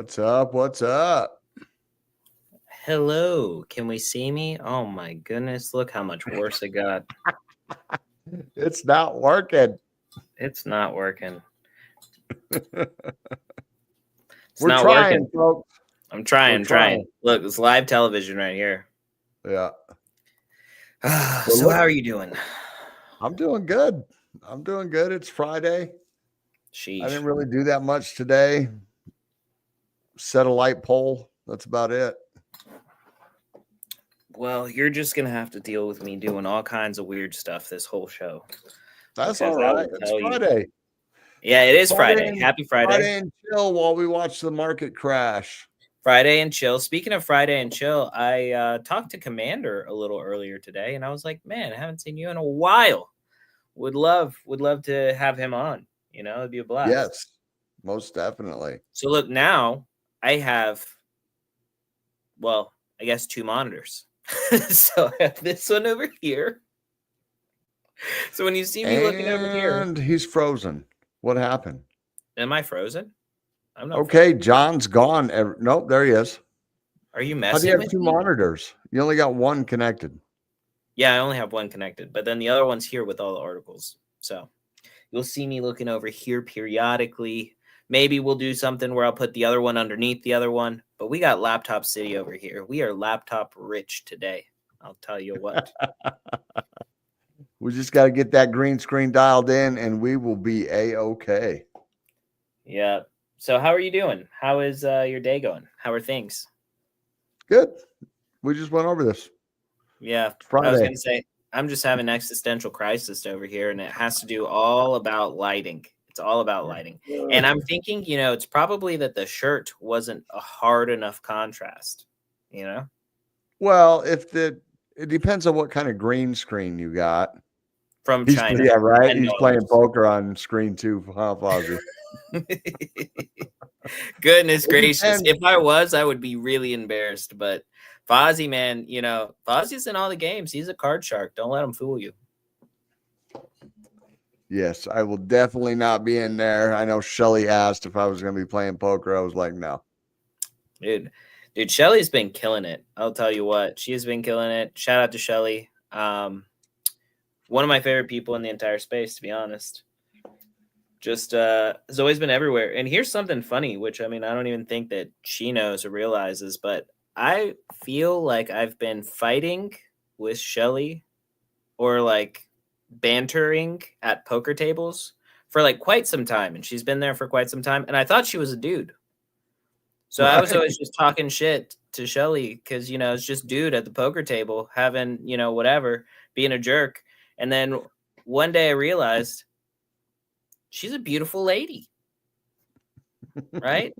What's up? What's up? Hello. Can we see me? Oh my goodness. Look how much worse it got. It's not working. It's not working. We're not trying, working. folks. I'm trying. Look, it's live television right here. Yeah. So how are you doing? I'm doing good. It's Friday. Sheesh. I didn't really do that much today. Set a light pole. That's about it. Well, you're just going to have to deal with me doing all kinds of weird stuff this whole show. That's all right. It's Friday. Yeah, it is Friday. Happy Friday. Friday and chill while we watch the market crash. Friday and chill. Speaking of Friday and chill, I talked to Commander a little earlier today, and I was like, man, I haven't seen you in a while. Would love to have him on. You know, it'd be a blast. Yes, most definitely. So look, now I have, well, I guess 2 monitors. So I have this one over here. So when you see me looking over here. And he's frozen. What happened? Am I frozen? I'm not. Okay, frozen. John's gone. Nope, there he is. Are you messing How do you have with 2 me? monitors? You only got one connected. Yeah, I only have one connected, but then the other one's here with all the articles. So you'll see me looking over here periodically. Maybe we'll do something where I'll put the other one underneath the other one. But we got Laptop City over here. We are laptop rich today. I'll tell you what. We just got to get that green screen dialed in and we will be A-okay. Yeah. So how are you doing? How is your day going? How are things? Good. We just went over this. Yeah. Friday. I was going to say, I'm just having an existential crisis over here, and it has to do all about lighting. It's all about lighting. And I'm thinking, you know, it's probably that the shirt wasn't a hard enough contrast, you know? Well, it depends on what kind of green screen you got. From China. Yeah, right. He's playing poker on screen too, huh, Fozzie? Goodness gracious. If I was, I would be really embarrassed. But Fozzie, man, you know, Fozzie's in all the games. He's a card shark. Don't let him fool you. Yes, I will definitely not be in there. I know Shelly asked if I was going to be playing poker. I was like, no. Dude, Shelly's been killing it. I'll tell you what. She has been killing it. Shout out to Shelly. One of my favorite people in the entire space, to be honest. Just has always been everywhere. And here's something funny, which, I mean, I don't even think that she knows or realizes, but I feel like I've been fighting with Shelly or like bantering at poker tables for like quite some time. And she's been there for quite some time. And I thought she was a dude. So I was always just talking shit to Shelly because, you know, it's just dude at the poker table having, you know, whatever, being a jerk. And then one day I realized she's a beautiful lady, right?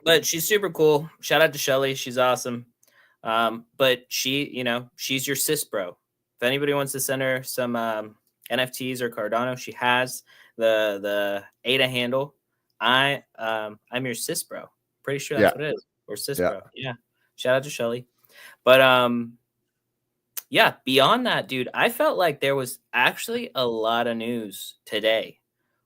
But she's super cool. Shout out to Shelly. She's awesome. But she, you know, she's your sis bro. If anybody wants to send her some NFTs or Cardano, she has the ADA handle. I'm your sis bro. Pretty sure that's what it is. Or sis bro. Yeah. Shout out to Shelly. But yeah, beyond that, dude, I felt like there was actually a lot of news today.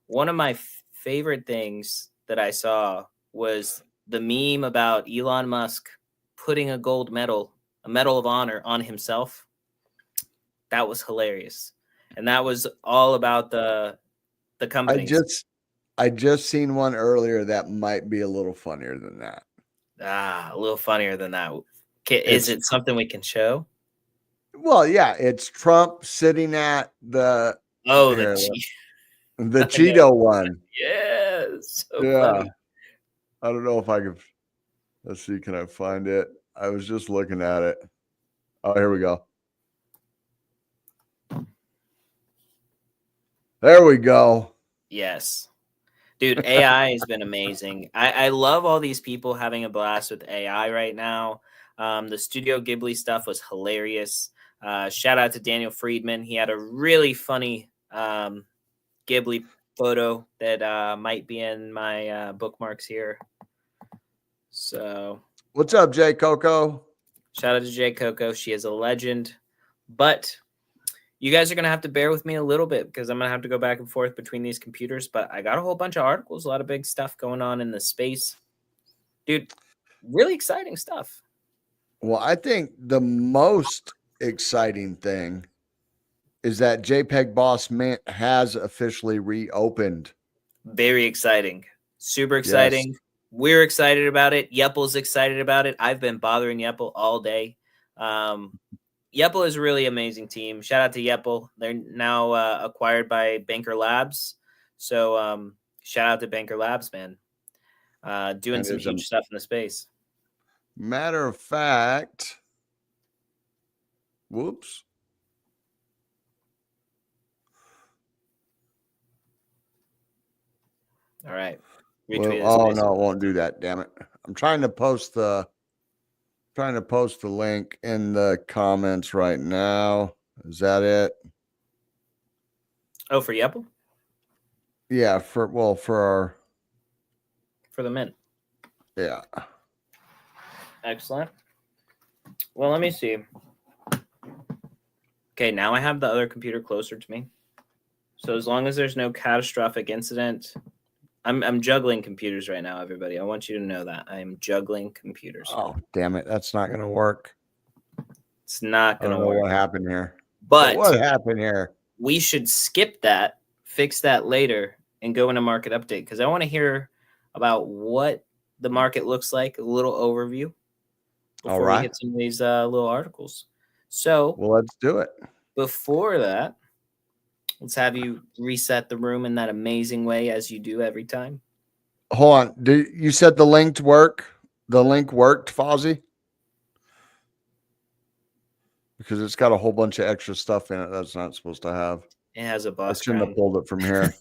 One of my favorite things that I saw was the meme about Elon Musk putting a gold medal, a medal of honor on himself. That was hilarious. And that was all about the company. I just seen one earlier that might be a little funnier than that. A little funnier than that. Is it something we can show? Well, yeah, it's Trump sitting at the the Cheeto one. Yes. So yeah. funny. I don't know if I could. Let's see. Can I find it? I was just looking at it. Oh, here we go. There we go. Yes. Dude, AI has been amazing. I love all these people having a blast with AI right now. The Studio Ghibli stuff was hilarious. Shout out to Daniel Friedman. He had a really funny Ghibli photo that might be in my bookmarks here. So, what's up, J Coco? Shout out to J Coco. She is a legend. But you guys are going to have to bear with me a little bit because I'm going to have to go back and forth between these computers. But I got a whole bunch of articles, a lot of big stuff going on in the space. Dude, really exciting stuff. Well, I think the most exciting thing is that JPEG Boss Mint has officially reopened. Very exciting. Super Yes. exciting. We're excited about it. Yepple's excited about it. I've been bothering Yepple all day. Yepple is a really amazing team. Shout out to Yepple. They're now acquired by Banker Labs. So shout out to Banker Labs, man. Doing some huge stuff in the space. Matter of fact, whoops. All right. Well, oh no, it won't do that. Damn it! I'm trying to post the link in the comments right now. Is that it? Oh, for Yepple? Yeah, for the mint. Yeah. Excellent. Well, let me see. Okay, now I have the other computer closer to me. So as long as there's no catastrophic incident, I'm juggling computers right now, everybody. I want you to know that. I am juggling computers. Oh, damn it. That's not going to work. It's not going to work. What happened here? But what happened here? We should skip that, fix that later, and go into market update because I want to hear about what the market looks like, a little overview before we get some of these little articles. So, well, let's do it. Before that, let's have you reset the room in that amazing way as you do every time. Hold on. You said the link worked? The link worked, Fozzie? Because it's got a whole bunch of extra stuff in it that's not supposed to have. It has a boss. I shouldn't have pulled it from here.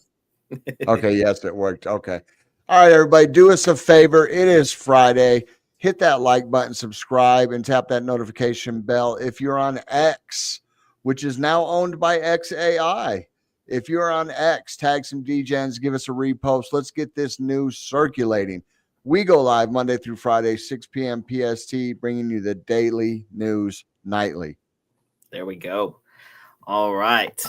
Okay, yes, it worked. Okay. All right, everybody, do us a favor. It is Friday. Hit that like button, subscribe, and tap that notification bell. If you're on X, which is now owned by XAI, if you're on X, tag some DGens, give us a repost. Let's get this news circulating. We go live Monday through Friday, 6 p.m. PST, bringing you the daily news nightly. There we go. All right.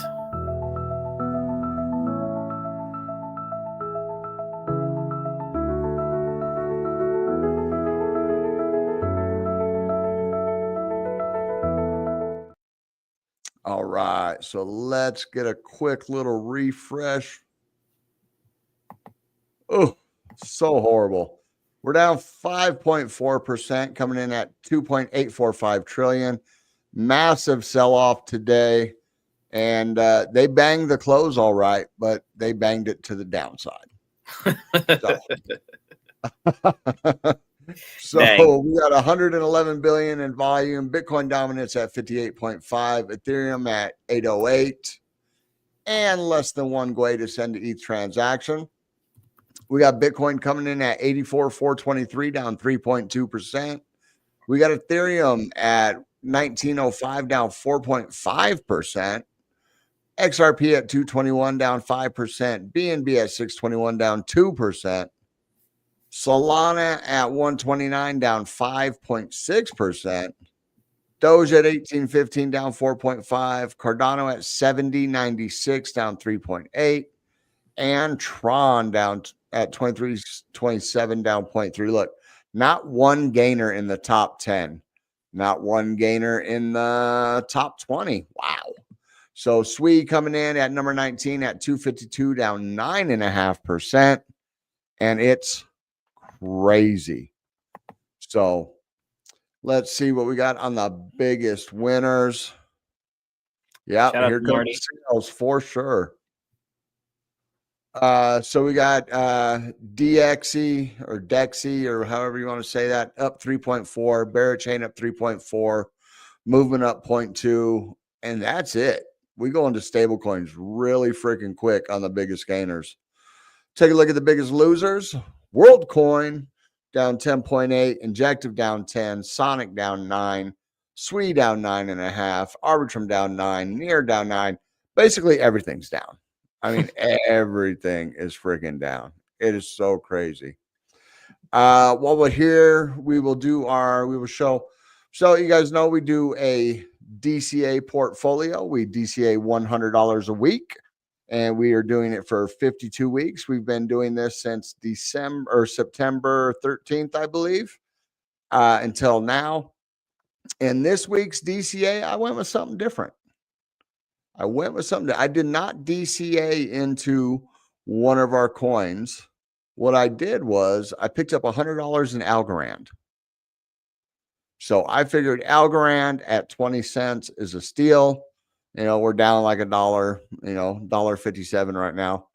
All right, so let's get a quick little refresh. Oh, so horrible. We're down 5.4%, coming in at 2.845 trillion. Massive sell-off today, and they banged the close all right, but they banged it to the downside. So we got 111 billion in volume. Bitcoin dominance at 58.5, Ethereum at 808, and less than one GUI to send to each transaction. We got Bitcoin coming in at 84,423, down 3.2%. We got Ethereum at 1905, down 4.5%. XRP at 221, down 5%. BNB at 621, down 2%. Solana at 129, down 5.6%. Doge at 1815, down 4.5. Cardano at 7096, down 3.8. And Tron down at 2327, down 0.3. Look, not one gainer in the top 10. Not one gainer in the top 20. Wow. So SWE coming in at number 19 at 252, down 9.5%. And it's crazy. So let's see what we got on the biggest winners. Yeah, here comes sales for sure. So we got DXE or DEXE or however you want to say that, up 3.4, Barrett Chain up 3.4, movement up 0.2, and that's it. We go into stable coins really freaking quick on the biggest gainers. Take a look at the biggest losers. WorldCoin down 10.8, Injective down 10, Sonic down 9, SWE down 9.5, Arbitrum down 9, Near down 9. Basically everything's down. I mean, everything is freaking down. It is so crazy. While we're here, we will show. So you guys know we do a DCA portfolio. We DCA $100 a week. and we are doing it for 52 weeks. We've been doing this since September 13th, I believe, until now. And this week's DCA, I went with something different. I did not DCA into one of our coins. What I did was I picked up $100 in Algorand. So I figured Algorand at 20 cents is a steal. We're down like $1, $1.57 right now.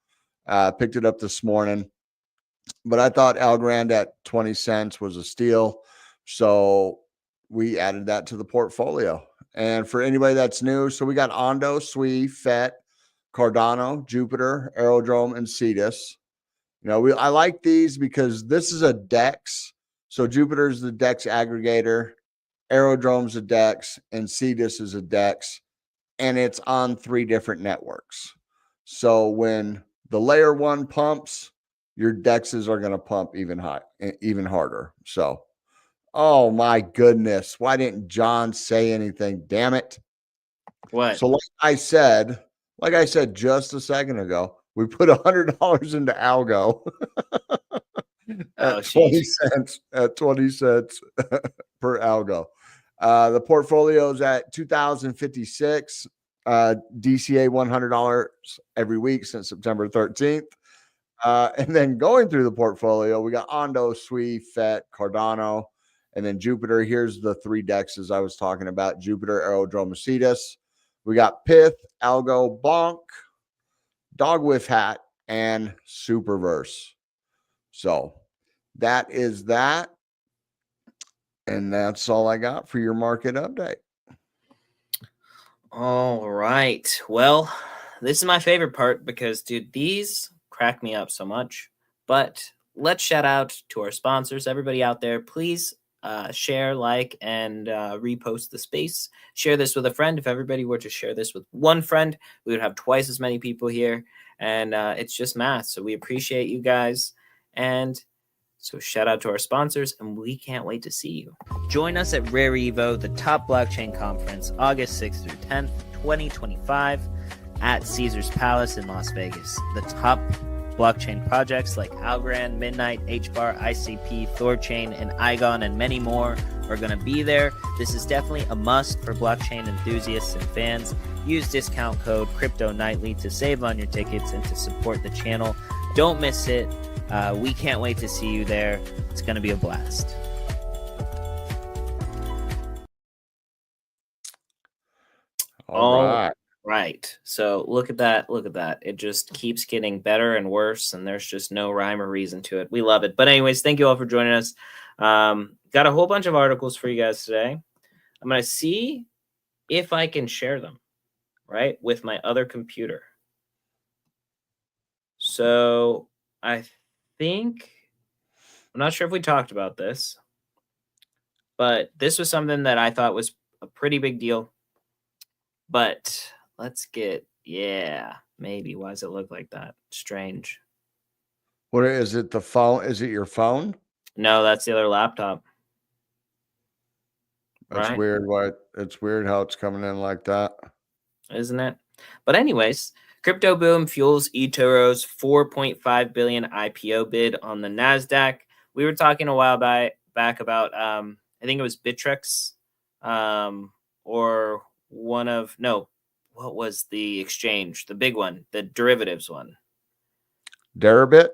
Picked it up this morning, but I thought Algorand at 20 cents was a steal. So we added that to the portfolio. And for anybody that's new, so we got Ondo, Sui, FET, Cardano, Jupiter, Aerodrome, and Cetus. I like these because this is a DEX. So Jupiter's the DEX aggregator, Aerodrome's a DEX, and Cetus is a DEX, and it's on 3 different networks. So when the layer 1 pumps, your DEXs are going to pump even harder. So, oh my goodness, why didn't John say anything? Damn it! What? So, like I said just a second ago, we put $100 into Algo at 20 cents. At 20 cents per Algo. The portfolio is at 2,056. DCA $100 every week since September 13th. And then going through the portfolio, we got Ondo, Sui, FET, Cardano, and then Jupiter. Here's the 3 DEXs I was talking about: Jupiter, Aerodrome, Cetus. We got Pith, Algo, Bonk, Dog Whiff Hat, and Superverse. So that is that. And that's all I got for your market update. All right. Well, this is my favorite part because, dude, these crack me up so much. But let's shout out to our sponsors. Everybody out there, please share, like, and repost the space. Share this with a friend. If everybody were to share this with one friend, we would have twice as many people here. And it's just math. So we appreciate you guys. And so shout out to our sponsors, and we can't wait to see you. Join us at Rare Evo, the top blockchain conference, August 6th through 10th, 2025, at Caesars Palace in Las Vegas. The top blockchain projects like Algorand, Midnight, HBAR, ICP, Thorchain, and Igon, and many more are going to be there. This is definitely a must for blockchain enthusiasts and fans. Use discount code CryptoNightly to save on your tickets and to support the channel. Don't miss it. We can't wait to see you there. It's going to be a blast. All right. So look at that. Look at that. It just keeps getting better and worse, and there's just no rhyme or reason to it. We love it. But anyways, thank you all for joining us. Got a whole bunch of articles for you guys today. I'm going to see if I can share them, right, with my other computer. So I think, I'm not sure if we talked about this, but this was something that I thought was a pretty big deal. But let's get, maybe. Why does it look like that? Strange. What is it? The phone? Is it your phone? No, that's the other laptop. That's right? Weird. It's weird how it's coming in like that, isn't it? But anyways, crypto boom fuels eToro's 4.5 billion IPO bid on the Nasdaq. We were talking a while back about I think it was Bitunix, or what was the exchange? The big one, the derivatives one. Deribit.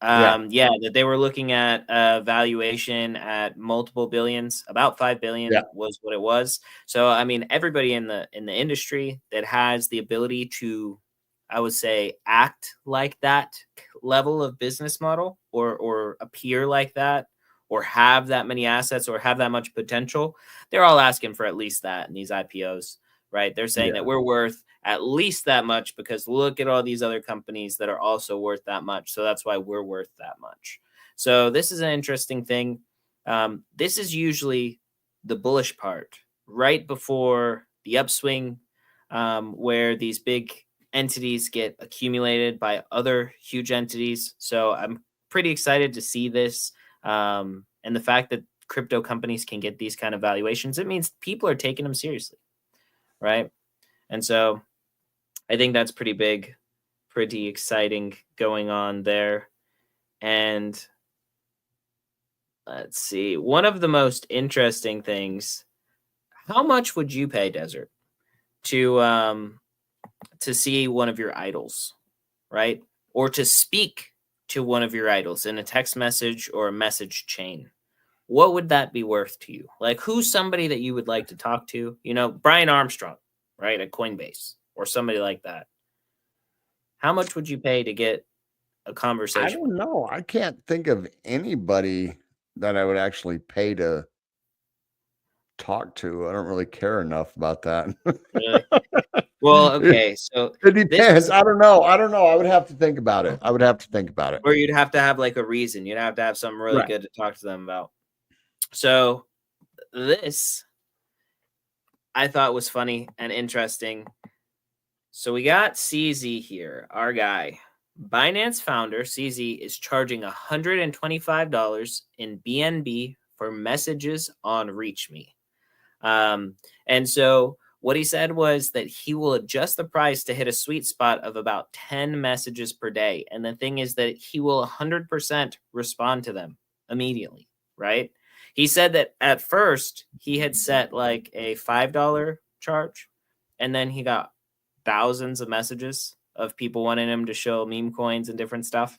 That they were looking at valuation at multiple billions, about 5 billion was what it was. So I mean, everybody in the industry that has the ability to, I would say, act like that level of business model, or appear like that, or have that many assets, or have that much potential, they're all asking for at least that in these IPOs, right? They're saying that we're worth at least that much because look at all these other companies that are also worth that much. So that's why we're worth that much. So this is an interesting thing. This is usually the bullish part right before the upswing, where these big entities get accumulated by other huge entities. So I'm pretty excited to see this. And the fact that crypto companies can get these kind of valuations, it means people are taking them seriously, right? And so I think that's pretty big, pretty exciting going on there. And let's see, one of the most interesting things, how much would you pay, Desert, to see one of your idols, right? Or to speak to one of your idols in a text message or a message chain? What would that be worth to you? Like, who's somebody that you would like to talk to? You know, Brian Armstrong, right, at Coinbase, or somebody like that. How much would you pay to get a I conversation? don't know. I can't think of anybody that I would actually pay to talk to. I don't really care enough about that. Really? Well, okay. So It this depends. is I don't know. I would have to think about it. where you'd have to have like a reason. You'd have to have something really Right. good to talk to them about. So this I thought was funny and interesting. So we got CZ here, our guy. Binance founder CZ is charging $125 in BNB for messages on ReachMe. And so what he said was that he will adjust the price to hit a sweet spot of about 10 messages per day. And the thing is that he will 100% respond to them immediately, right? He said that at first he had set like a $5 charge, and then he got thousands of messages of people wanting him to show meme coins and different stuff,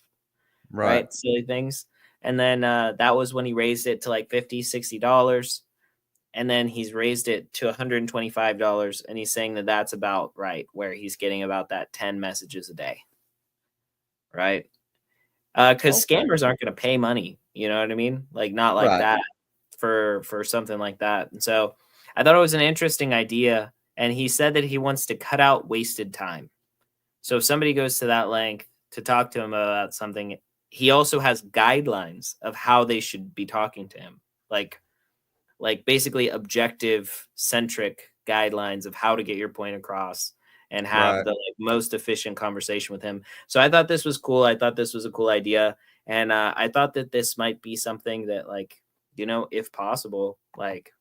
right? Silly things. And then that was when he raised it to like $50, $60. And then he's raised it to $125, and he's saying that that's about right, where he's getting about that 10 messages a day, right? Because scammers aren't going to pay money, you know what I mean? Like, not like that for something like that. And so I thought it was an interesting idea, and he said that he wants to cut out wasted time. So if somebody goes to that length to talk to him about something, he also has guidelines of how they should be talking to him, like basically objective centric guidelines of how to get your point across and have the most efficient conversation with him. So I thought this was cool. I thought this was a cool idea. And I thought that this might be something that, like, you know, if possible, like,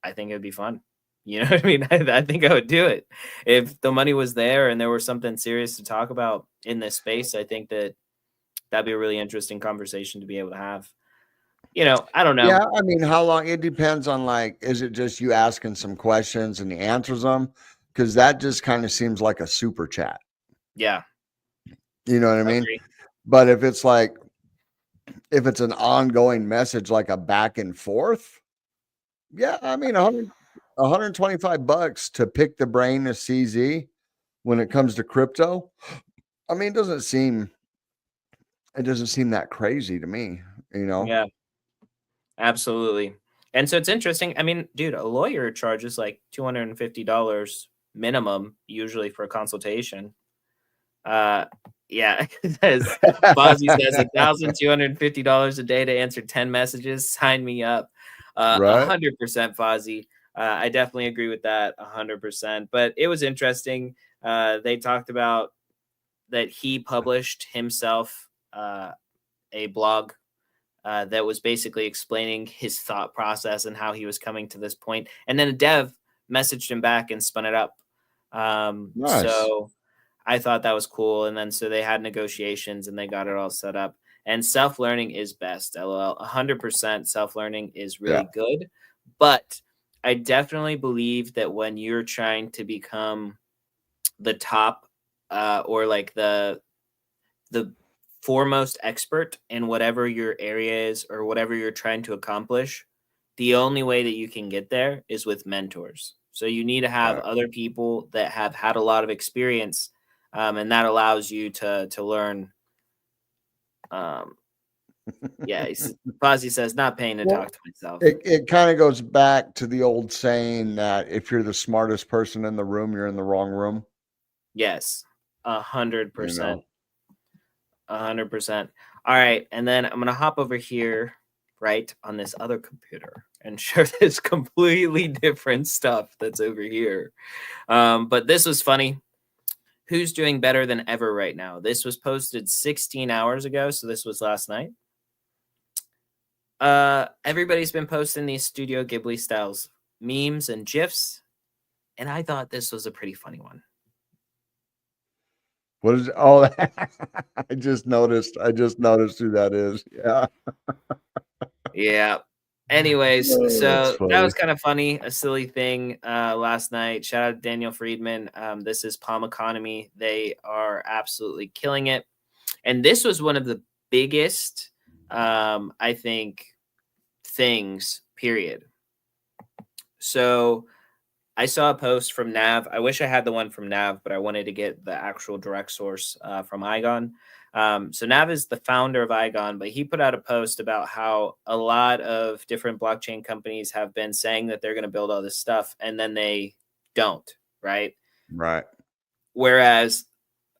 I think it'd be fun. You know what I mean? I think I would do it. If the money was there and there was something serious to talk about in this space, I think that that'd be a really interesting conversation to be able to have. You know, I don't know. Yeah, I mean, how long? It depends on, like, is it just you asking some questions and he answers them? Because that just kind of seems like a super chat. Yeah. You know what I mean? But if it's like, if it's an ongoing message, like a back and forth, yeah, I mean, $125 to pick the brain of CZ when it comes to crypto. I mean, it doesn't seem that crazy to me, you know? Yeah. Absolutely. And so it's interesting. I mean, dude, a lawyer charges like $250 minimum usually for a consultation. Yeah, Fozzie says $1,250 a day to answer 10 messages. Sign me up. 100% Fozzie. I definitely agree with that 100%. But it was interesting. They talked about that he published himself a blog that was basically explaining his thought process and how he was coming to this point. And then a dev messaged him back and spun it up. So I thought that was cool. And then so they had negotiations and they got it all set up. And self-learning is best, LOL. 100% self-learning is really good. But I definitely believe that when you're trying to become the top or like the foremost expert in whatever your area is or whatever you're trying to accomplish, the only way that you can get there is with mentors. So you need to have other people that have had a lot of experience, and that allows you to learn. Fozzie says, not paying to talk to myself. It kind of goes back to the old saying that if you're the smartest person in the room, you're in the wrong room. Yes, 100%. 100%. All right. And then I'm going to hop over here, right, on this other computer and share this completely different stuff that's over here. But this was funny. Who's doing better than ever right now? This was posted 16 hours ago. So this was last night. Everybody's been posting these Studio Ghibli styles memes and GIFs. And I thought this was a pretty funny one. What is? Oh, I just noticed. I just noticed who that is. Yeah. Yeah. Anyways, Oh, that's so that funny. was kind of funny, a silly thing last night. Shout out to Daniel Friedman. This is Palm Economy. They are absolutely killing it. And this was one of the biggest, I think, things, period. So I saw a post from Nav. I wish I had the one from Nav, but I wanted to get the actual direct source from Igon. So Nav is the founder of Igon, but he put out a post about how a lot of different blockchain companies have been saying that they're going to build all this stuff, and then they don't, right? Right. Whereas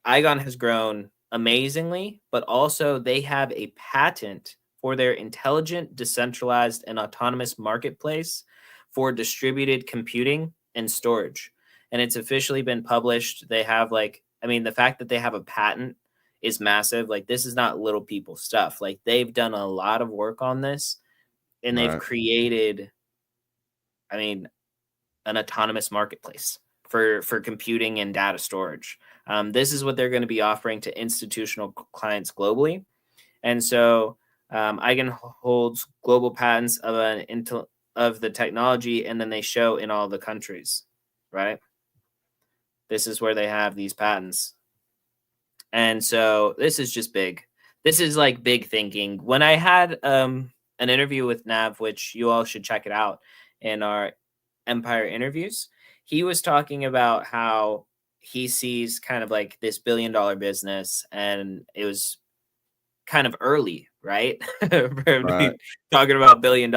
Igon has grown amazingly, but also they have a patent for their intelligent, decentralized, and autonomous marketplace for distributed computing and storage. And it's officially been published. They have the fact that they have a patent is massive. Like, this is not little people stuff. Like, they've done a lot of work on this, and they've created, an autonomous marketplace for computing and data storage. This is what they're going to be offering to institutional clients globally. And so Eigen holds global patents of the technology, and then they show in all the countries, right? This is where they have these patents. And so this is just big. This is like big thinking. When I had an interview with Nav, which you all should check it out in our Empire interviews, he was talking about how he sees kind of like this $1 billion business, and it was kind of early, right? Right. Talking about $1 billion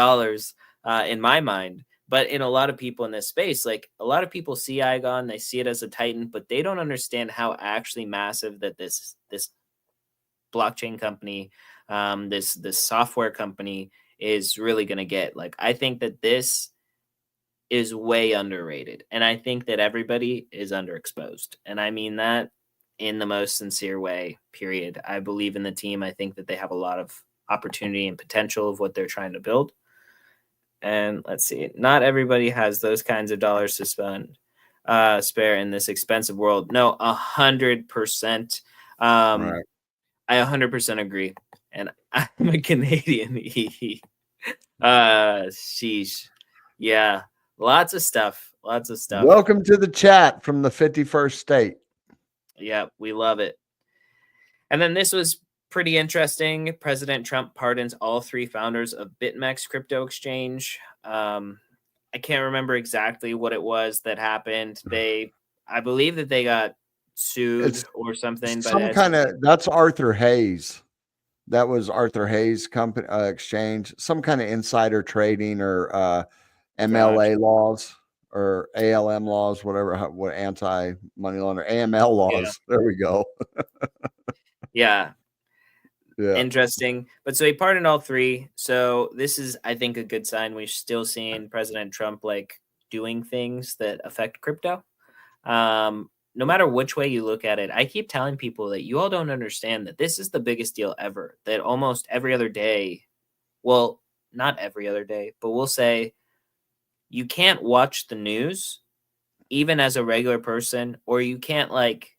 in my mind. But in a lot of people in this space, like a lot of people see Igon, they see it as a titan, but they don't understand how actually massive that this blockchain company, this software company is really going to get. Like, I think that this is way underrated, and I think that everybody is underexposed, and I mean that in the most sincere way, period. I believe in the team. I think that they have a lot of opportunity and potential of what they're trying to build. And let's see, not everybody has those kinds of dollars to spare in this expensive world. No, 100%. Right. I 100% agree. And I'm a Canadian. Sheesh. Yeah, lots of stuff. Lots of stuff. Welcome to the chat from the 51st state. Yeah, we love it. And then this was pretty interesting. President Trump pardons all 3 founders of BitMEXC crypto exchange. I can't remember exactly what it was that happened. I believe that they got sued or something. Some kind of, that's Arthur Hayes. That was Arthur Hayes company exchange. Some kind of insider trading or MLA laws or ALM laws, whatever, what anti-money laundering, AML laws. Yeah. There we go. Yeah. Interesting. But so he pardoned all 3. So this is, I think, a good sign. We're still seeing President Trump like doing things that affect crypto. No matter which way you look at it, I keep telling people that you all don't understand that this is the biggest deal ever, that almost every other day, well, not every other day, but we'll say you can't watch the news even as a regular person, or you can't like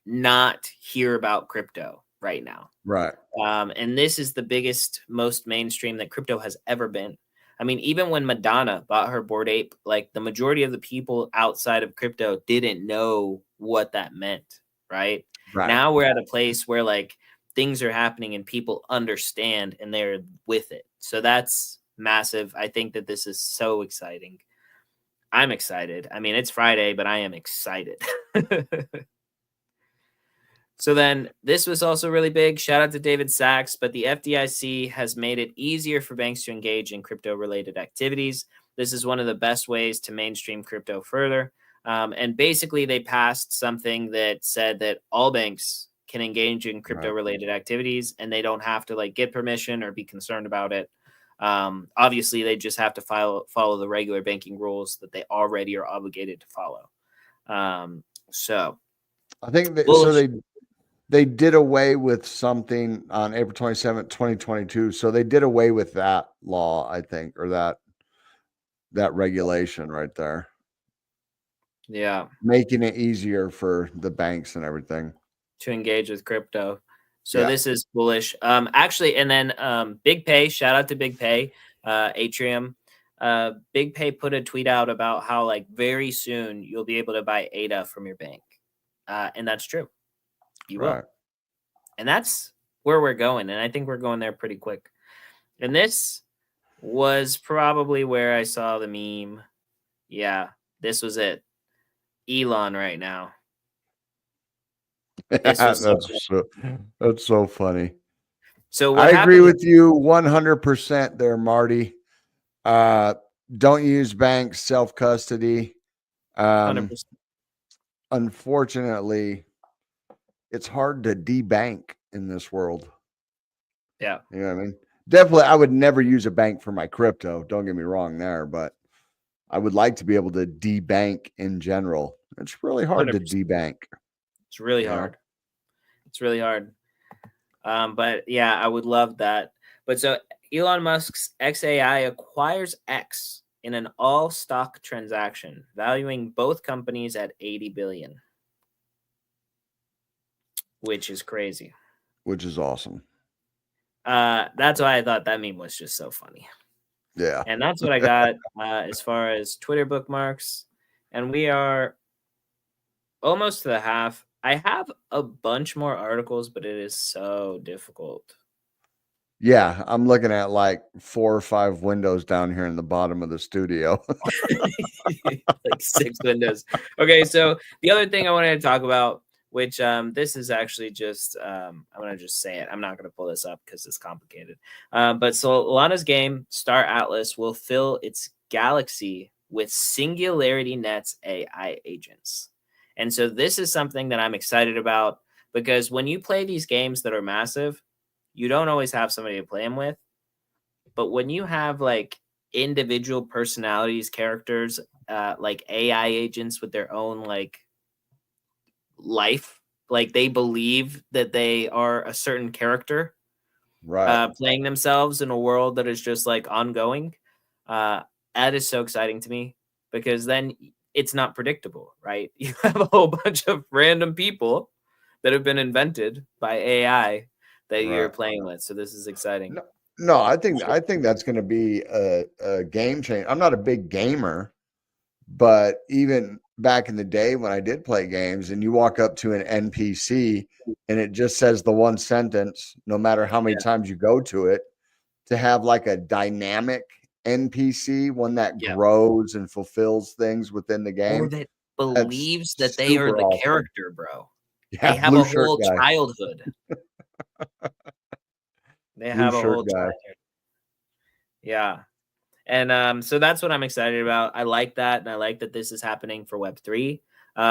not hear about crypto right now. Right. And this is the biggest, most mainstream that crypto has ever been. I mean, even when Madonna bought her Bored Ape, like the majority of the people outside of crypto didn't know what that meant, right? Now we're at a place where like things are happening and people understand and they're with it. So that's massive. I think that this is so exciting. I'm excited. I mean, it's Friday, but I am excited. So then this was also really big. Shout out to David Sachs, but the FDIC has made it easier for banks to engage in crypto-related activities. This is one of the best ways to mainstream crypto further. And basically, they passed something that said that all banks can engage in crypto-related activities, and they don't have to like get permission or be concerned about it. Obviously, they just have to follow the regular banking rules that they already are obligated to follow. So I think they did away with something on April 27th, 2022. So they did away with that law, I think, or that regulation right there. Yeah. Making it easier for the banks and everything. to engage with crypto. So this is bullish. Actually, and then Big Pay, shout out to Big Pay, Atrium. Big Pay put a tweet out about how like very soon you'll be able to buy ADA from your bank. And that's true. You will. And that's where we're going. And I think we're going there pretty quick. And this was probably where I saw the meme. Yeah, this was it. Elon right now. That's so funny. So I agree with you 100% there, Marty. Don't use banks, self-custody. 100%. Unfortunately, it's hard to debank in this world. Yeah. You know what I mean? Definitely, I would never use a bank for my crypto. Don't get me wrong there, but I would like to be able to debank in general. It's really hard 100%. to debank. It's really hard. It's really hard. But yeah, I would love that. But so Elon Musk's XAI acquires X in an all-stock transaction, valuing both companies at $80 billion, which is crazy. Which is awesome. That's why I thought that meme was just so funny. Yeah. And that's what I got as far as Twitter bookmarks. And we are almost to the half. I have a bunch more articles, but it is so difficult. Yeah, I'm looking at like 4 or 5 windows down here in the bottom of the studio. Like 6 windows. Okay, so the other thing I wanted to talk about, which this is actually just, I'm going to just say it. I'm not going to pull this up because it's complicated. But Solana's game, Star Atlas, will fill its galaxy with Singularity Net's AI agents. And so this is something that I'm excited about because when you play these games that are massive, you don't always have somebody to play them with. But when you have like individual personalities, characters, like AI agents with their own like life, like they believe that they are a certain character, right? Playing themselves in a world that is just like ongoing. That is so exciting to me because then it's not predictable, right? You have a whole bunch of random people that have been invented by AI that you're playing with. So this is exciting. No, I think that's going to be a game changer. I'm not a big gamer, but even back in the day when I did play games and you walk up to an NPC and it just says the one sentence, no matter how many times you go to it, to have like a dynamic NPC, one that grows and fulfills things within the game. Or that believes that they are the character, bro. Yeah, they have a whole childhood. They have a whole childhood. Yeah. And so that's what I'm excited about. I like that. And I like that this is happening for Web3.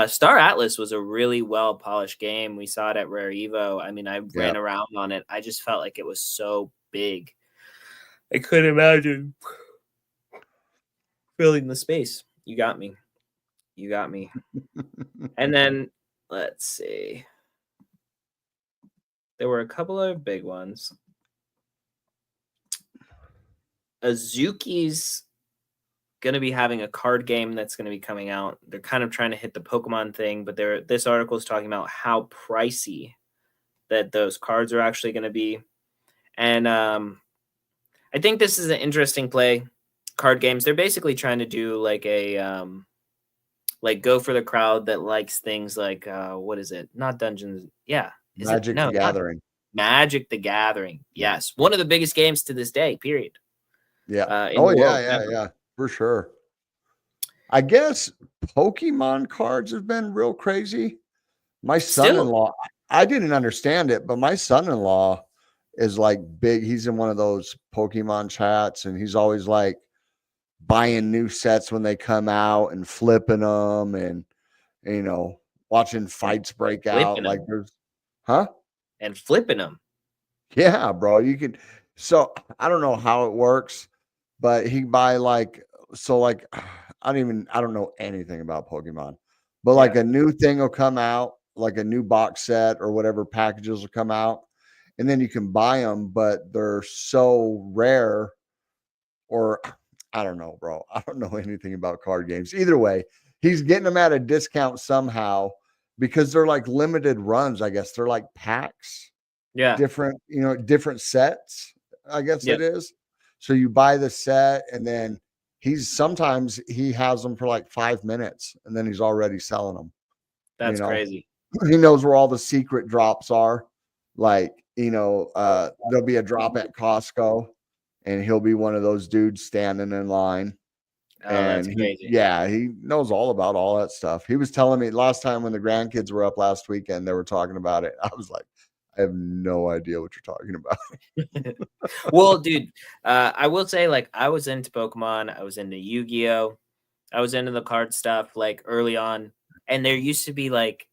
Star Atlas was a really well polished game. We saw it at Rare Evo. I mean, I ran around on it. I just felt like it was so big. I couldn't imagine filling the space. You got me. You got me. And then let's see. There were a couple of big ones. Azuki's going to be having a card game that's going to be coming out. They're kind of trying to hit the Pokemon thing, but this article is talking about how pricey that those cards are actually going to be. And I think this is an interesting play. Card games, they're basically trying to do like a like go for the crowd that likes things like what is it? Not Dungeons. Yeah. Magic the Gathering. Magic the Gathering. Yes. One of the biggest games to this day, period. Yeah. Yeah, for sure. I guess Pokemon cards have been real crazy. My son-in-law, I didn't understand it, but my son-in-law is like big. He's in one of those Pokemon chats and he's always like buying new sets when they come out and flipping them and, you know, watching fights break out. Like there's, and flipping them. Yeah, bro. You could. So I don't know how it works, but he buy like, so like, I don't know anything about Pokemon, but like a new thing will come out, like a new box set or whatever packages will come out. And then you can buy them, but they're so rare, or I don't know, bro. I don't know anything about card games. Either way, he's getting them at a discount somehow. because they're like limited runs. I guess they're like packs, Yeah. different, different sets. I guess Yep. it is. So you buy the set, and then sometimes he has them for like 5 minutes, and then he's already selling them. That's crazy. He knows where all the secret drops are. Like, there'll be a drop at Costco, and he'll be one of those dudes standing in line. Oh, that's crazy. He knows all about all that stuff. He was telling me last time when the grandkids were up last weekend, they were talking about it. I was like, I have no idea what you're talking about. Well, dude, I will say, like, I was into Pokemon. I was into Yu-Gi-Oh. I was into the card stuff, like, early on. And there used to be, like,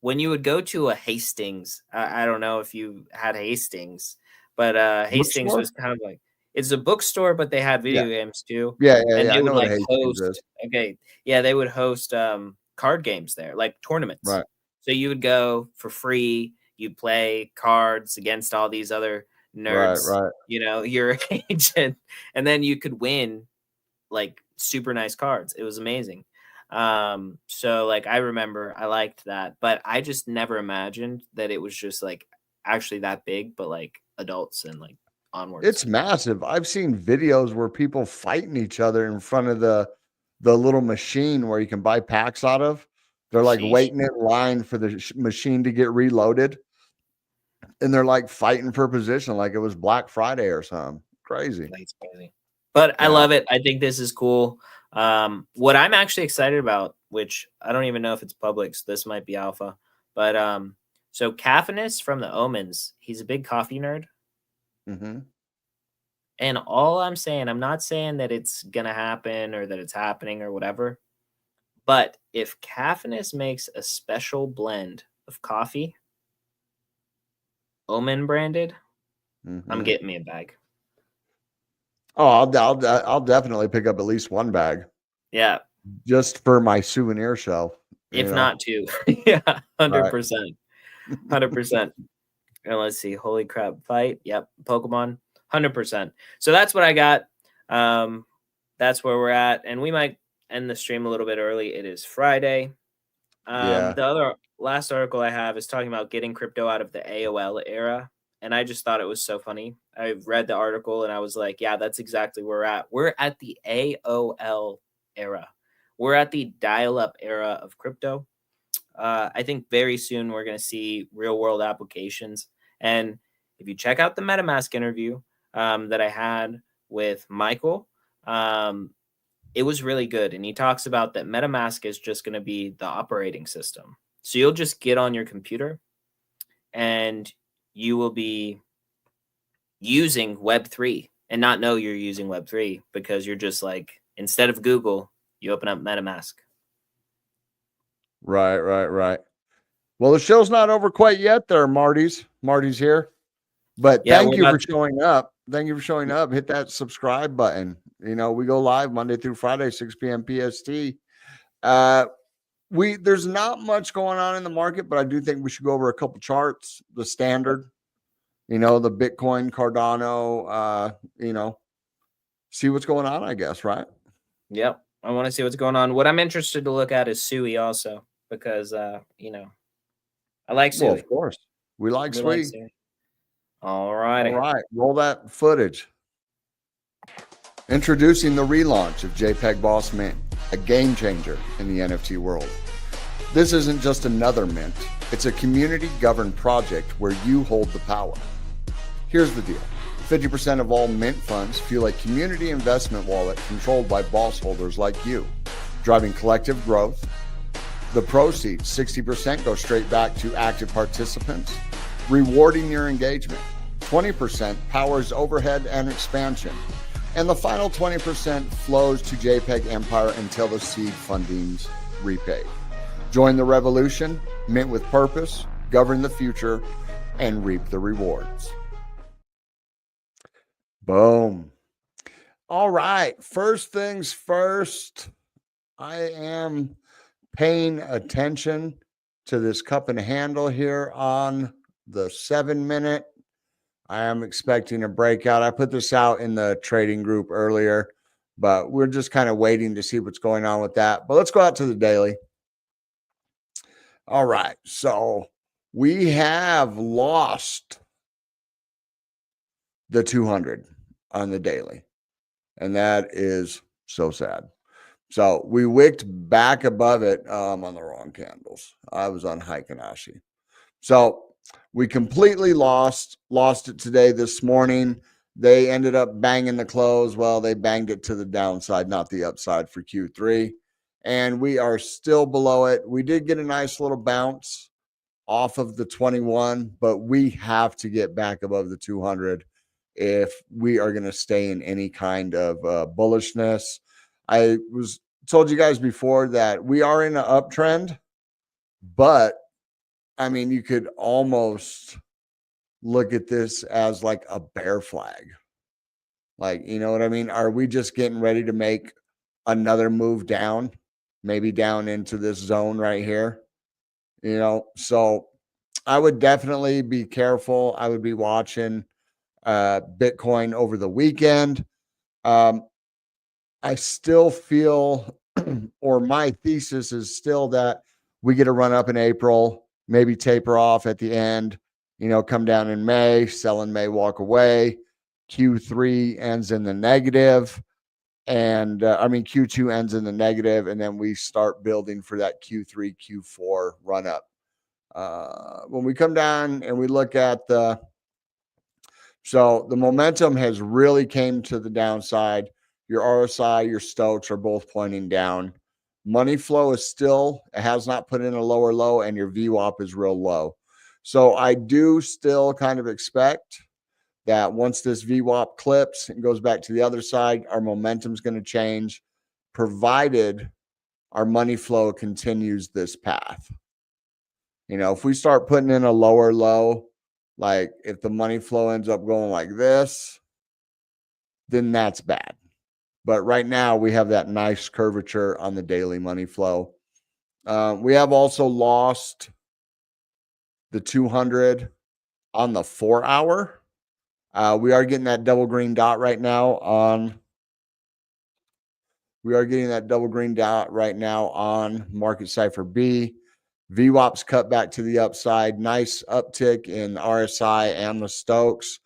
when you would go to a Hastings, I don't know if you had Hastings, but Hastings Bookstore? was kind of like, it's a bookstore, but they had video games too. Yeah. And they I would know what like Hastings host, is. they would host card games there, like tournaments. Right. So you would go for free, you'd play cards against all these other nerds, Right. your age, and then you could win like super nice cards. It was amazing. So like I remember I liked that, but I just never imagined that it was just like actually that big, but like adults and like onwards. It's massive. I've seen videos where people fighting each other in front of the little machine where you can buy packs out of. They're like Sheesh. waiting in line for the machine to get reloaded, and they're like fighting for position like it was Black Friday or something. Crazy. That's crazy. But I love it. I think this is cool. What I'm actually excited about, which I don't even know if it's public, so this might be alpha, but so Caffeinus from the Omens, he's a big coffee nerd. Mm-hmm. And all I'm saying, I'm not saying that it's gonna happen or that it's happening or whatever, but if Caffeinus makes a special blend of coffee, Omen branded, I'm getting me a bag. Oh, I'll definitely pick up at least one bag. Yeah. Just for my souvenir shelf. If not two. Yeah, 100%. 100%. And let's see. Holy crap. Fight. Yep. Pokemon. 100%. So that's what I got. That's where we're at. And we might end the stream a little bit early. It is Friday. The other last article I have is talking about getting crypto out of the AOL era. And I just thought it was so funny. I read the article and I was like, yeah, that's exactly where we're at. We're at the AOL era. We're at the dial-up era of crypto. I think very soon we're going to see real-world applications. And if you check out the MetaMask interview that I had with Michael, it was really good. And he talks about that MetaMask is just going to be the operating system. So you'll just get on your computer and you will be using Web3 and not know you're using Web3 because you're just like, instead of Google, you open up MetaMask. Right. Well, the show's not over quite yet there, Marty's here. But thank you for showing up. Thank you for showing up. Hit that subscribe button. We go live Monday through Friday, 6 p.m. PST. There's not much going on in the market, but I do think we should go over a couple charts, the standard, the Bitcoin, Cardano, see what's going on, I guess, right? Yep. I want to see what's going on. What I'm interested to look at is Sui also, because, I like Sui. Well, of course. We like Sui. All right. Roll that footage. Introducing the relaunch of JPEG Boss Mint, a game changer in the NFT world. This isn't just another mint. It's a community-governed project where you hold the power. Here's the deal. 50% of all mint funds fuel a community investment wallet controlled by boss holders like you, driving collective growth. The proceeds, 60%, go straight back to active participants, rewarding your engagement. 20% powers overhead and expansion. And the final 20% flows to JPG Empire until the seed funding's repaid. Join the revolution, mint with purpose, govern the future, and reap the rewards. Boom. All right. First things first, I am paying attention to this cup and handle here on the 7-minute. I am expecting a breakout. I put this out in the trading group earlier, but we're just kind of waiting to see what's going on with that. But let's go out to the daily. All right. So we have lost the 200 on the daily, and that is so sad. So we wicked back above it. I'm on the wrong candles. I was on Heikinashi. So we completely lost it today, this morning. They ended up banging the close. Well, they banged it to the downside, not the upside for Q3. And we are still below it. We did get a nice little bounce off of the 21, but we have to get back above the 200 if we are going to stay in any kind of bullishness. I was told you guys before that we are in an uptrend, but I mean, you could almost look at this as like a bear flag. Like, you know what I mean? Are we just getting ready to make another move down, maybe down into this zone right here? You know, so I would definitely be careful. I would be watching Bitcoin over the weekend. I still feel, or my thesis is still that we get a run up in April, maybe taper off at the end, you know, come down in May, sell in May, walk away. Q3 ends in the negative. And I mean, Q2 ends in the negative, and then we start building for that Q3, Q4 run up. When we come down and we look at so the momentum has really came to the downside. Your RSI, your Stokes are both pointing down. Money flow is still, it has not put in a lower low, and your VWAP is real low. So I do still kind of expect that once this VWAP clips and goes back to the other side, our momentum is going to change, provided our money flow continues this path. You know, if we start putting in a lower low, like if the money flow ends up going like this, then that's bad. But right now we have that nice curvature on the daily money flow. We have also lost the 200 on the 4 hour. We are getting that double green dot right now on Market Cipher B. VWAP's cut back to the upside. Nice uptick in RSI and the Stokes.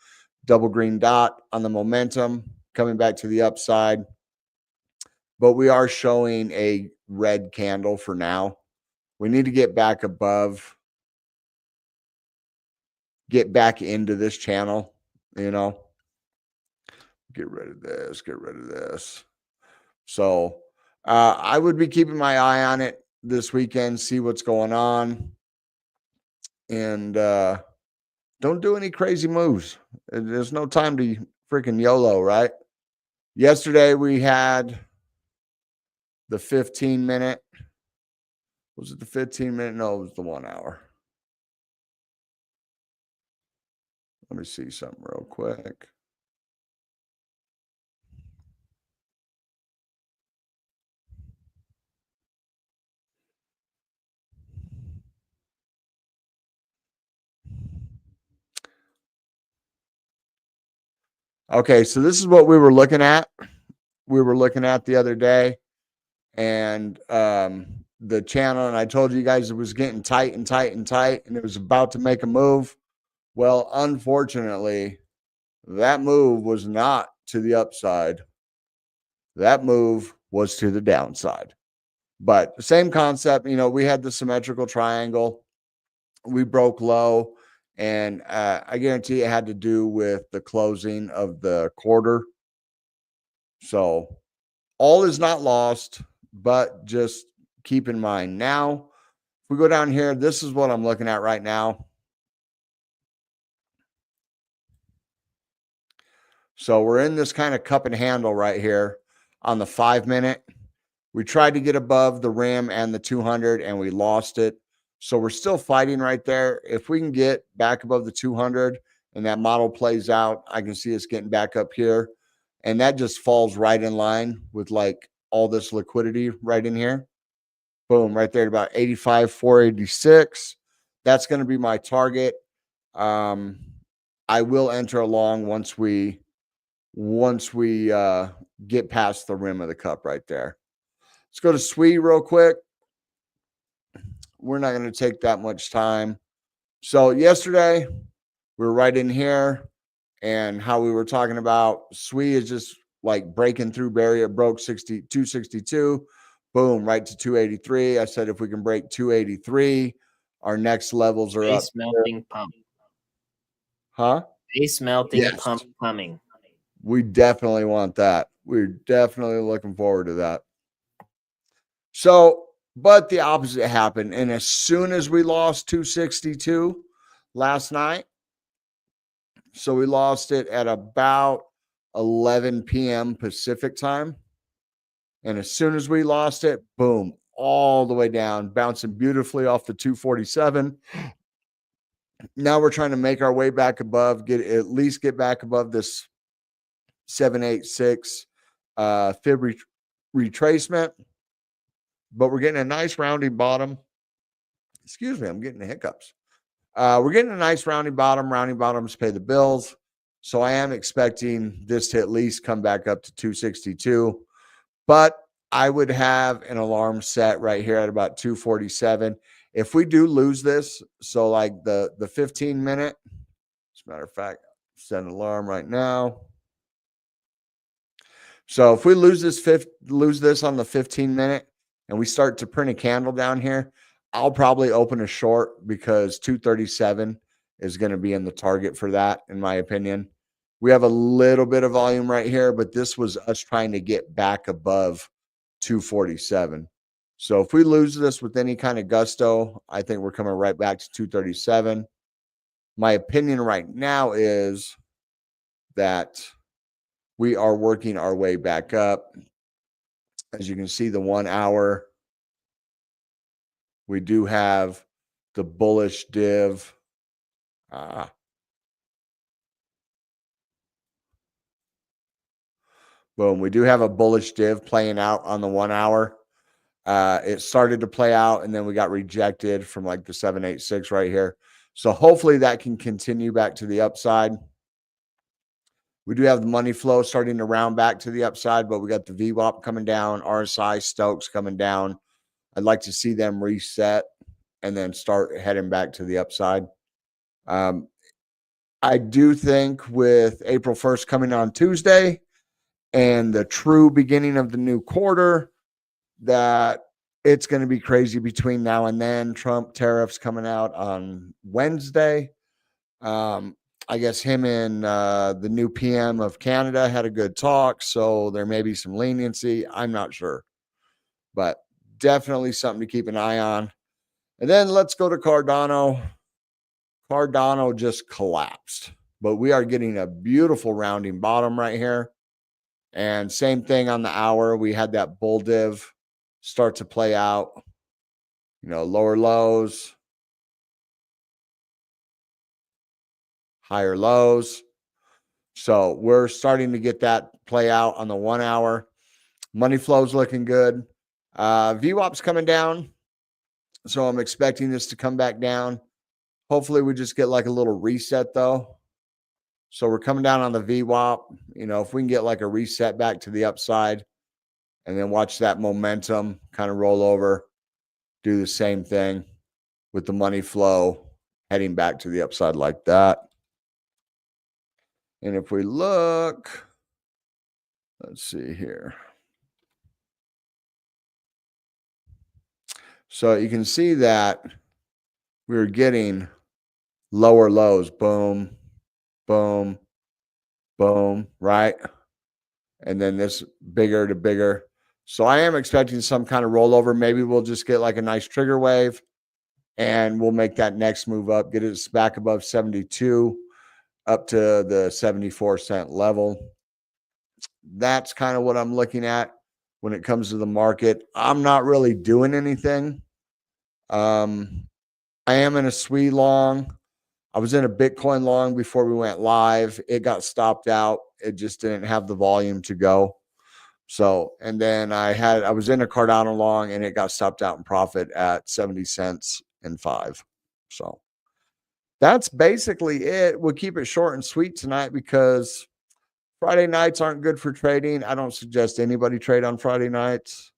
Double green dot on the momentum coming back to the upside. But we are showing a red candle for now. We need to get back above, get back into this channel, you know. Get rid of this. So I would be keeping my eye on it this weekend, see what's going on. And don't do any crazy moves. There's no time to freaking YOLO, right? Yesterday we had the 15-minute. Was it the 15-minute? No, it was the 1 hour. Let me see something real quick. Okay, so this is what we were looking at. We were looking at the other day, and the channel, and I told you guys it was getting tight, and it was about to make a move. Well, unfortunately, that move was not to the upside. That move was to the downside. But the same concept, you know, we had the symmetrical triangle. We broke low, and I guarantee it had to do with the closing of the quarter. So all is not lost, but just keep in mind. Now, if we go down here, this is what I'm looking at right now. So we're in this kind of cup and handle right here on the 5-minute. We tried to get above the rim and the 200, and we lost it. So we're still fighting right there. If we can get back above the 200 and that model plays out, I can see us getting back up here. And that just falls right in line with like all this liquidity right in here. Boom, right there at about 85,486. That's going to be my target. I will enter along once we get past the rim of the cup right there. Let's go to SWE real quick. we're not going to take that much time. So yesterday we were right in here, and how we were talking about SWE is just like breaking through barrier, broke 262, boom, right to 283. I said if we can break 283, our next levels are up. Base melting pump. Huh? Base melting pump coming. We definitely want that. We're definitely looking forward to that. So, but the opposite happened. And as soon as we lost 262 last night, so we lost it at about 11 p.m. Pacific time. And as soon as we lost it, boom, all the way down, bouncing beautifully off the 247. Now we're trying to make our way back above, at least get back above this 786 fib retracement. But we're getting a nice rounding bottom. Excuse me, I'm getting the hiccups. We're getting a nice rounding bottom. Rounding bottoms pay the bills. So I am expecting this to at least come back up to 262. But I would have an alarm set right here at about 247. If we do lose this, so like the 15-minute, as a matter of fact, set an alarm right now. So if we lose this on the 15-minute and we start to print a candle down here, I'll probably open a short because 237 is going to be in the target for that, in my opinion. We have a little bit of volume right here, but this was us trying to get back above 247. So if we lose this with any kind of gusto, I think we're coming right back to 237. My opinion right now is that we are working our way back up. As you can see, the 1 hour, we do have the bullish div. Boom. We do have a bullish div playing out on the 1 hour. It started to play out, and then we got rejected from like the 786 right here. So hopefully that can continue back to the upside. We do have the money flow starting to round back to the upside, but we got the VWAP coming down, RSI, Stokes coming down. I'd like to see them reset and then start heading back to the upside. I do think with April 1st coming on Tuesday and the true beginning of the new quarter, that it's going to be crazy between now and then. Trump tariffs coming out on Wednesday. I guess him and the new PM of Canada had a good talk, so there may be some leniency. I'm not sure, but definitely something to keep an eye on. And then let's go to Cardano. Cardano just collapsed, but we are getting a beautiful rounding bottom right here. And same thing on the hour. We had that bull div start to play out, lower lows, higher lows. So we're starting to get that play out on the 1 hour. Money flow's looking good. VWAP's coming down. So I'm expecting this to come back down. Hopefully we just get like a little reset though. So we're coming down on the VWAP. If we can get like a reset back to the upside and then watch that momentum kind of roll over, do the same thing with the money flow heading back to the upside like that. And if we look, let's see here. So you can see that we were getting lower lows, boom, boom, boom, right? And then this bigger to bigger. So I am expecting some kind of rollover. Maybe we'll just get like a nice trigger wave and we'll make that next move up, get it back above 72 up to the 74-cent level. That's kind of what I'm looking at when it comes to the market. I'm not really doing anything. I am in a SWE long. I was in a Bitcoin long before we went live. It got stopped out. It just didn't have the volume to go. So, and then I was in a Cardano long and it got stopped out in profit at 70 cents and 5. So that's basically it. We'll keep it short and sweet tonight because Friday nights aren't good for trading. I don't suggest anybody trade on Friday nights.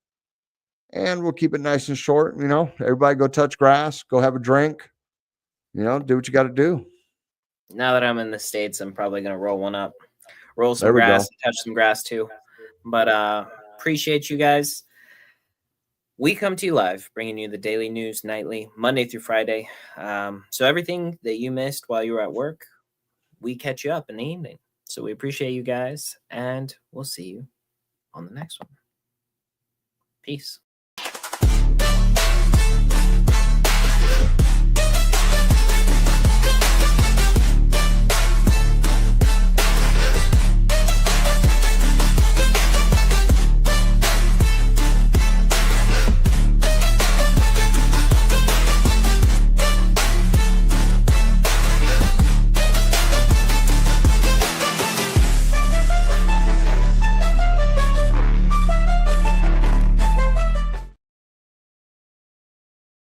and we'll keep it nice and short. You know, everybody go touch grass, go have a drink, you know, do what you got to do. Now that I'm in the States, I'm probably going to roll one up, roll some There we grass, go. and touch some grass too. But appreciate you guys. We come to you live, bringing you the daily news nightly, Monday through Friday. So everything that you missed while you were at work, we catch you up in the evening. So we appreciate you guys, and we'll see you on the next one. Peace.